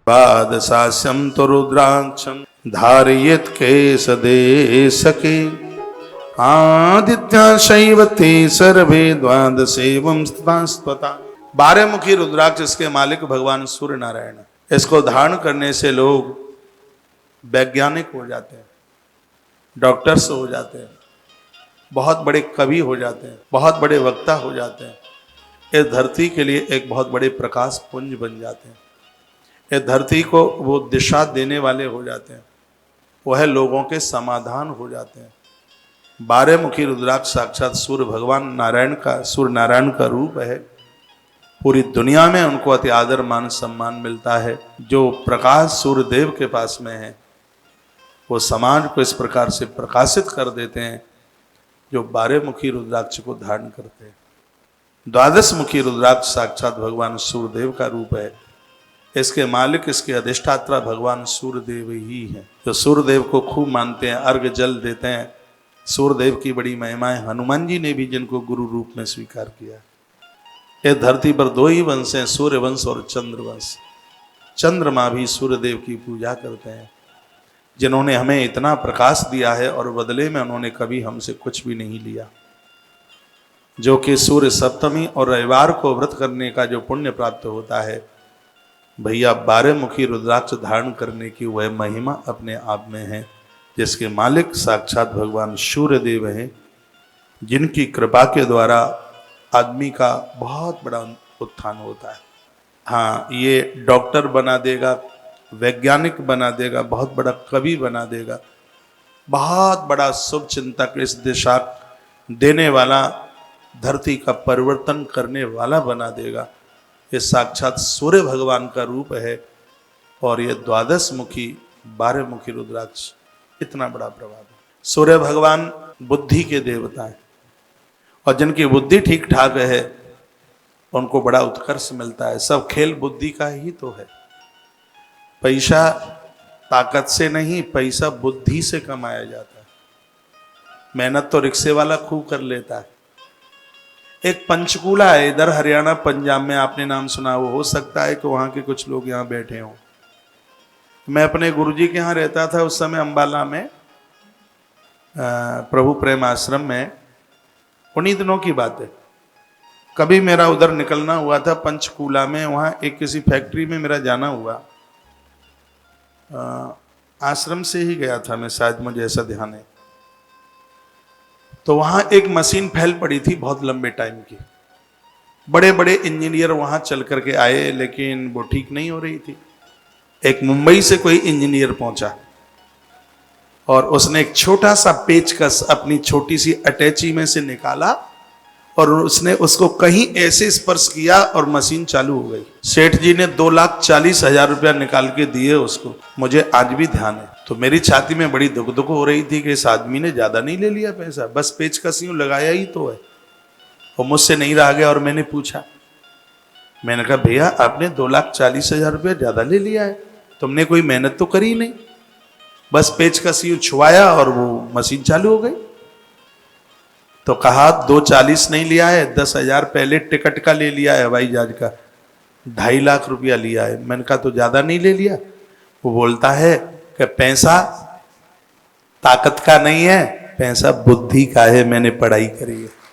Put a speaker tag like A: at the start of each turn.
A: पादशास्यं तो रुद्राक्षं धारयेत् केशदेशके आदित्या शैवते सर्वे द्वादशेवं स्थिता। 12 मुखी रुद्राक्ष इसके मालिक भगवान सूर्य नारायण है। इसको धारण करने से लोग वैज्ञानिक हो जाते हैं, डॉक्टर्स हो जाते हैं, बहुत बड़े कवि हो जाते हैं, बहुत बड़े वक्ता हो जाते हैं। इस धरती के लिए एक बहुत बड़े प्रकाश पुंज बन जाते हैं। इस धरती को वो दिशा देने वाले हो जाते हैं, वह लोगों के समाधान हो जाते हैं। 12 मुखी रुद्राक्ष साक्षात सूर्य भगवान नारायण का, सूर्य नारायण का रूप है। पूरी दुनिया में उनको अति आदर मान सम्मान मिलता है। जो प्रकाश सूर्य देव के पास में है वो समाज को इस प्रकार से प्रकाशित कर देते हैं जो 12 मुखी रुद्राक्ष को धारण करते हैं। 12 मुखी रुद्राक्ष साक्षात भगवान सूर्यदेव का रूप है। इसके मालिक, इसके अधिष्ठाता भगवान सूर्यदेव ही है। जो सूर्यदेव को खूब मानते हैं, अर्घ जल देते हैं। सूर्यदेव की बड़ी महिमा है। हनुमान जी ने भी जिनको गुरु रूप में स्वीकार किया। इस धरती पर 2 ही वंश हैं, सूर्य वंश और चंद्र वंश। चंद्रमा भी सूर्यदेव की पूजा करते हैं, जिन्होंने हमें इतना प्रकाश दिया है और बदले में उन्होंने कभी हमसे कुछ भी नहीं लिया। जो कि सूर्य सप्तमी और रविवार को व्रत करने का जो पुण्य प्राप्त होता है, भैया 12 मुखी रुद्राक्ष धारण करने की वह महिमा अपने आप में है, जिसके मालिक साक्षात भगवान सूर्यदेव हैं, जिनकी कृपा के द्वारा आदमी का बहुत बड़ा उत्थान होता है। हाँ, ये डॉक्टर बना देगा, वैज्ञानिक बना देगा, बहुत बड़ा कवि बना देगा, बहुत बड़ा शुभ चिंतक, इस दिशा देने वाला, धरती का परिवर्तन करने वाला बना देगा। ये साक्षात सूर्य भगवान का रूप है। और ये 12 मुखी 12 मुखी रुद्राक्ष इतना बड़ा प्रभाव है। सूर्य भगवान बुद्धि के देवता है और जिनकी बुद्धि ठीक ठाक है उनको बड़ा उत्कर्ष मिलता है। सब खेल बुद्धि का ही तो है। पैसा ताकत से नहीं, पैसा बुद्धि से कमाया जाता है। मेहनत तो रिक्शे वाला खूब कर लेता है। एक पंचकूला है इधर हरियाणा पंजाब में, आपने नाम सुना हो सकता है कि वहाँ के कुछ लोग यहाँ बैठे हों। मैं अपने गुरुजी के यहाँ रहता था उस समय, अंबाला में प्रभु प्रेम आश्रम में। उन्हीं दिनों की बात है। कभी मेरा उधर निकलना हुआ था पंचकूला में, वहाँ एक किसी फैक्ट्री में मेरा जाना हुआ। आश्रम से ही गया था मैं, शायद मुझे ऐसा ध्यान है। तो वहाँ एक मशीन फैल पड़ी थी बहुत लंबे टाइम की। बड़े बड़े इंजीनियर वहाँ चल करके आए, लेकिन वो ठीक नहीं हो रही थी। एक मुंबई से कोई इंजीनियर पहुंचा और उसने एक छोटा सा पेचकस अपनी छोटी सी अटैची में से निकाला और उसने उसको कहीं ऐसे स्पर्श किया और मशीन चालू हो गई। सेठ जी ने 2,40,000 रुपया निकाल के दिए उसको। मुझे आज भी ध्यान है। तो मेरी छाती में बड़ी दुख दुख हो रही थी कि इस आदमी ने ज्यादा नहीं ले लिया पैसा, बस पेचकस यूं लगाया ही तो है। और मुझसे नहीं रहा गया और मैंने पूछा, मैंने कहा भैया आपने 2,40,000 रुपया ज्यादा ले लिया है, तुमने कोई मेहनत तो करी नहीं, बस पेचकस यूं छुआया और वो मशीन चालू हो गई। तो कहा 2,40,000 नहीं लिया है, 10,000 पहले टिकट का ले लिया है, हवाई जहाज का 2.5 लाख रुपया लिया है। मैंने कहा तो ज्यादा नहीं ले लिया? वो बोलता है कि पैसा ताकत का नहीं है, पैसा बुद्धि का है, मैंने पढ़ाई करी है।